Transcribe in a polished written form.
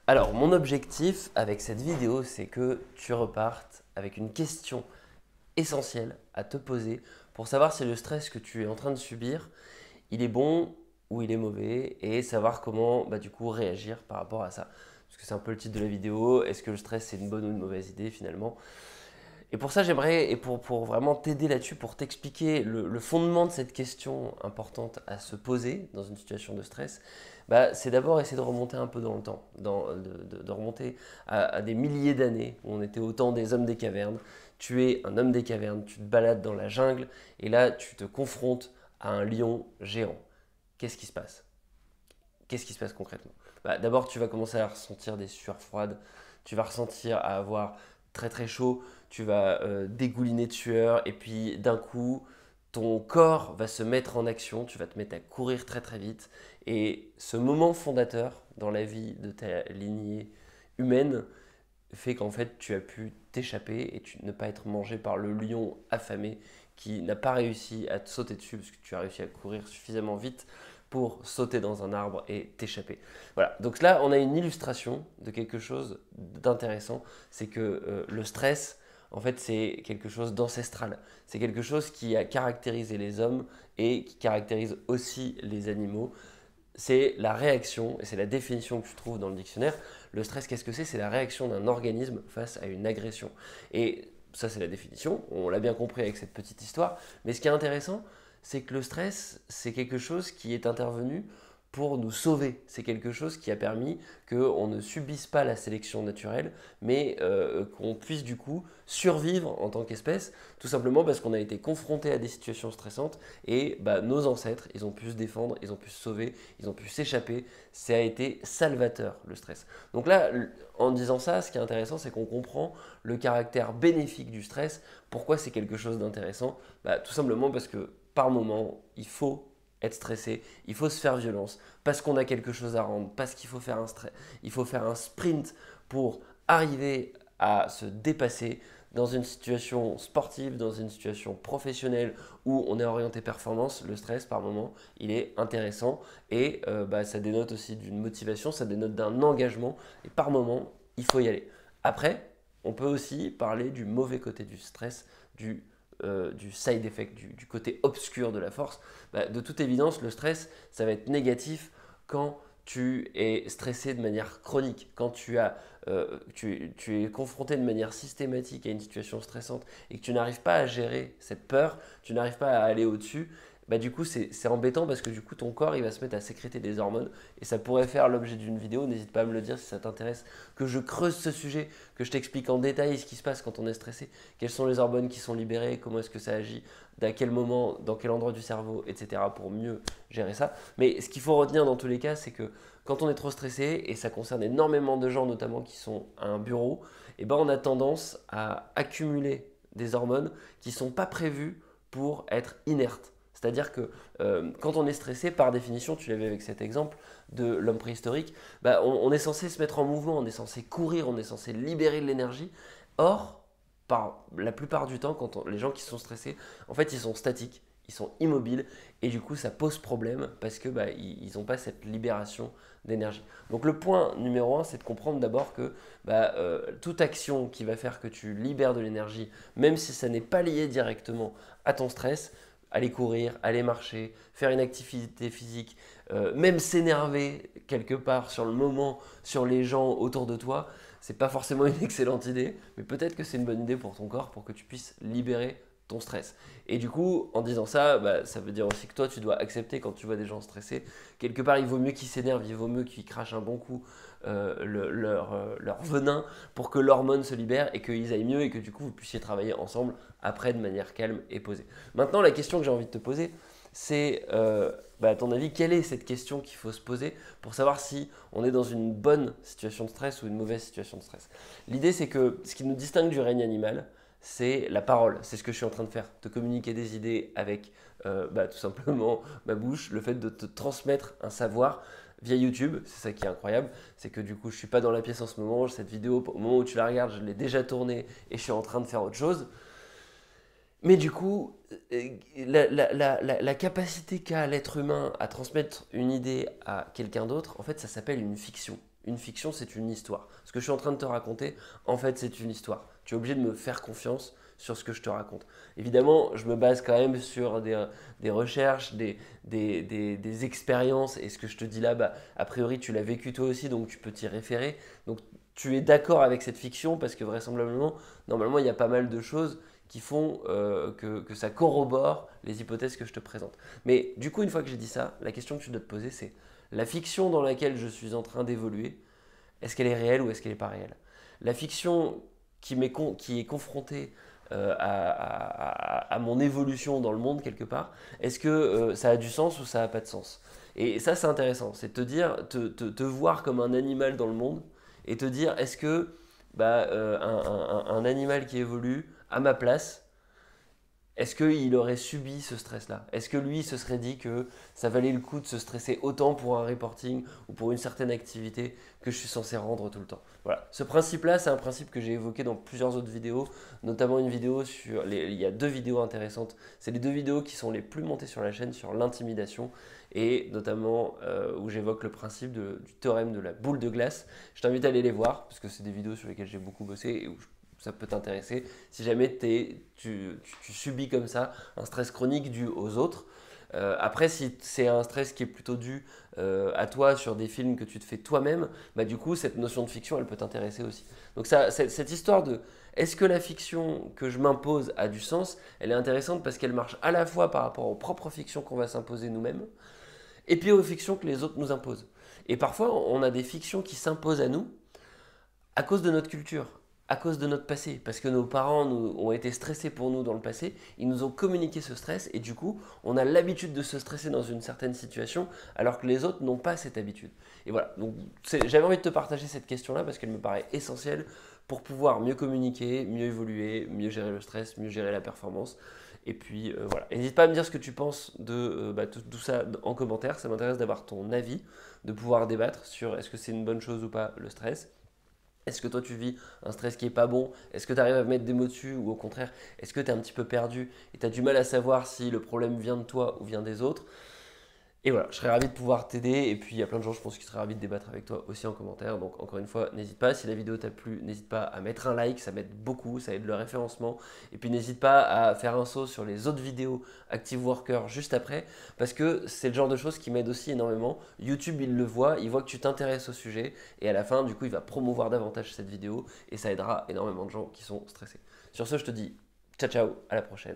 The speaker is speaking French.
Alors, mon objectif avec cette vidéo, c'est que tu repartes avec une question essentielle à te poser pour savoir si le stress que tu es en train de subir, il est bon ou il est mauvais et savoir comment du coup réagir par rapport à ça. Parce que c'est un peu le titre de la vidéo, est-ce que le stress c'est une bonne ou une mauvaise idée finalement? Et pour ça, j'aimerais, et pour vraiment t'aider là-dessus, pour t'expliquer le fondement de cette question importante à se poser dans une situation de stress, c'est d'abord essayer de remonter un peu dans le temps, de remonter à des milliers d'années où on était au temps des hommes des cavernes. Tu es un homme des cavernes, tu te balades dans la jungle, et là, tu te confrontes à un lion géant. Qu'est-ce qui se passe? Qu'est-ce qui se passe concrètement? D'abord, tu vas commencer à ressentir des sueurs froides, tu vas ressentir à avoir très très chaud, tu vas dégouliner de sueur, et puis d'un coup, ton corps va se mettre en action, tu vas te mettre à courir très très vite, et ce moment fondateur dans la vie de ta lignée humaine fait qu'en fait tu as pu t'échapper et ne pas être mangé par le lion affamé qui n'a pas réussi à te sauter dessus parce que tu as réussi à courir suffisamment vite pour sauter dans un arbre et t'échapper. Voilà, donc là on a une illustration de quelque chose d'intéressant, c'est que le stress, en fait c'est quelque chose d'ancestral, c'est quelque chose qui a caractérisé les hommes et qui caractérise aussi les animaux. C'est la réaction, et c'est la définition que tu trouves dans le dictionnaire. Le stress, qu'est-ce que c'est? C'est la réaction d'un organisme face à une agression. Et ça, c'est la définition, on l'a bien compris avec cette petite histoire. Mais ce qui est intéressant, c'est que le stress, c'est quelque chose qui est intervenu pour nous sauver. C'est quelque chose qui a permis qu'on ne subisse pas la sélection naturelle, mais qu'on puisse du coup survivre en tant qu'espèce, tout simplement parce qu'on a été confronté à des situations stressantes et nos ancêtres, ils ont pu se défendre, ils ont pu se sauver, ils ont pu s'échapper. Ça a été salvateur, le stress. Donc là, en disant ça, ce qui est intéressant, c'est qu'on comprend le caractère bénéfique du stress. Pourquoi c'est quelque chose d'intéressant? Tout simplement parce que par moment, il faut être stressé, il faut se faire violence, parce qu'on a quelque chose à rendre, parce qu'il faut faire il faut faire un sprint pour arriver à se dépasser dans une situation sportive, dans une situation professionnelle où on est orienté performance. Le stress par moment, il est intéressant et ça dénote aussi d'une motivation, ça dénote d'un engagement et par moment, il faut y aller. Après, on peut aussi parler du mauvais côté du stress, du side effect, du côté obscur de la force. De toute évidence, le stress, ça va être négatif quand tu es stressé de manière chronique, quand tu es confronté de manière systématique à une situation stressante et que tu n'arrives pas à gérer cette peur, tu n'arrives pas à aller au-dessus. Du coup, c'est embêtant parce que du coup, ton corps, il va se mettre à sécréter des hormones et ça pourrait faire l'objet d'une vidéo. N'hésite pas à me le dire si ça t'intéresse, que je creuse ce sujet, que je t'explique en détail ce qui se passe quand on est stressé, quelles sont les hormones qui sont libérées, comment est-ce que ça agit, à quel moment, dans quel endroit du cerveau, etc. pour mieux gérer ça. Mais ce qu'il faut retenir dans tous les cas, c'est que quand on est trop stressé, et ça concerne énormément de gens notamment qui sont à un bureau, on a tendance à accumuler des hormones qui ne sont pas prévues pour être inertes. C'est-à-dire que quand on est stressé, par définition, tu l'avais avec cet exemple de l'homme préhistorique, on est censé se mettre en mouvement, on est censé courir, on est censé libérer de l'énergie. Or, par la plupart du temps, les gens qui sont stressés, en fait, ils sont statiques, ils sont immobiles, et du coup, ça pose problème parce que ils n'ont pas cette libération d'énergie. Donc, le point numéro un, c'est de comprendre d'abord que toute action qui va faire que tu libères de l'énergie, même si ça n'est pas lié directement à ton stress, aller courir, aller marcher, faire une activité physique, même s'énerver quelque part sur le moment, sur les gens autour de toi, c'est pas forcément une excellente idée, mais peut-être que c'est une bonne idée pour ton corps pour que tu puisses libérer ton stress. Et du coup, en disant ça, ça veut dire aussi que toi, tu dois accepter quand tu vois des gens stressés. Quelque part, il vaut mieux qu'ils s'énervent, il vaut mieux qu'ils crachent un bon coup leur venin pour que l'hormone se libère et qu'ils aillent mieux et que du coup, vous puissiez travailler ensemble après de manière calme et posée. Maintenant, la question que j'ai envie de te poser, c'est à ton avis, quelle est cette question qu'il faut se poser pour savoir si on est dans une bonne situation de stress ou une mauvaise situation de stress? L'idée, c'est que ce qui nous distingue du règne animal, c'est la parole. C'est ce que je suis en train de faire, te communiquer des idées avec tout simplement ma bouche, le fait de te transmettre un savoir via YouTube. C'est ça qui est incroyable, c'est que du coup, je suis pas dans la pièce en ce moment. Cette vidéo, au moment où tu la regardes, je l'ai déjà tournée et je suis en train de faire autre chose. Mais du coup, la capacité qu'a l'être humain à transmettre une idée à quelqu'un d'autre, en fait, ça s'appelle une fiction. Une fiction, c'est une histoire. Ce que je suis en train de te raconter, en fait, c'est une histoire. Tu es obligé de me faire confiance sur ce que je te raconte. Évidemment, je me base quand même sur des recherches, des expériences, et ce que je te dis là, bah, a priori, tu l'as vécu toi aussi, donc tu peux t'y référer. Donc, tu es d'accord avec cette fiction parce que vraisemblablement, normalement, il y a pas mal de choses qui font que ça corrobore les hypothèses que je te présente. Mais du coup, une fois que j'ai dit ça, la question que tu dois te poser, c'est la fiction dans laquelle je suis en train d'évoluer, est-ce qu'elle est réelle ou est-ce qu'elle n'est pas réelle? La fiction qui est confrontée à mon évolution dans le monde quelque part, est-ce que ça a du sens ou ça n'a pas de sens? Et ça, c'est intéressant, c'est de te dire, te voir comme un animal dans le monde et te dire, est-ce que bah, un animal qui évolue à ma place, est-ce qu'il aurait subi ce stress-là? Est-ce que lui se serait dit que ça valait le coup de se stresser autant pour un reporting ou pour une certaine activité que je suis censé rendre tout le temps? Voilà. Ce principe-là, c'est un principe que j'ai évoqué dans plusieurs autres vidéos, notamment une vidéo sur il y a deux vidéos intéressantes. C'est les deux vidéos qui sont les plus montées sur la chaîne sur l'intimidation et notamment où j'évoque le principe du théorème de la boule de glace. Je t'invite à aller les voir parce que c'est des vidéos sur lesquelles j'ai beaucoup bossé et où ça peut t'intéresser si jamais tu subis comme ça un stress chronique dû aux autres. Après, si c'est un stress qui est plutôt dû à toi sur des films que tu te fais toi-même, bah du coup, cette notion de fiction, elle peut t'intéresser aussi. Donc ça, cette histoire de est-ce que la fiction que je m'impose a du sens, elle est intéressante parce qu'elle marche à la fois par rapport aux propres fictions qu'on va s'imposer nous-mêmes, et puis aux fictions que les autres nous imposent. Et parfois, on a des fictions qui s'imposent à nous à cause de notre culture, à cause de notre passé, parce que nos parents ont été stressés pour nous dans le passé, ils nous ont communiqué ce stress et du coup, on a l'habitude de se stresser dans une certaine situation alors que les autres n'ont pas cette habitude. Et voilà, donc j'avais envie de te partager cette question-là parce qu'elle me paraît essentielle pour pouvoir mieux communiquer, mieux évoluer, mieux gérer le stress, mieux gérer la performance. Et puis voilà, n'hésite pas à me dire ce que tu penses de tout ça en commentaire, ça m'intéresse d'avoir ton avis, de pouvoir débattre sur est-ce que c'est une bonne chose ou pas le stress. Est-ce que toi tu vis un stress qui est pas bon? Est-ce que tu arrives à mettre des mots dessus? Ou au contraire, est-ce que tu es un petit peu perdu et tu as du mal à savoir si le problème vient de toi ou vient des autres? Et voilà, je serais ravi de pouvoir t'aider. Et puis il y a plein de gens, je pense, qui seraient ravis de débattre avec toi aussi en commentaire. Donc encore une fois, n'hésite pas. Si la vidéo t'a plu, n'hésite pas à mettre un like, ça m'aide beaucoup, ça aide le référencement. Et puis n'hésite pas à faire un saut sur les autres vidéos Active Worker juste après, parce que c'est le genre de choses qui m'aide aussi énormément. YouTube, il le voit, il voit que tu t'intéresses au sujet. Et à la fin, du coup, il va promouvoir davantage cette vidéo. Et ça aidera énormément de gens qui sont stressés. Sur ce, je te dis ciao ciao, à la prochaine.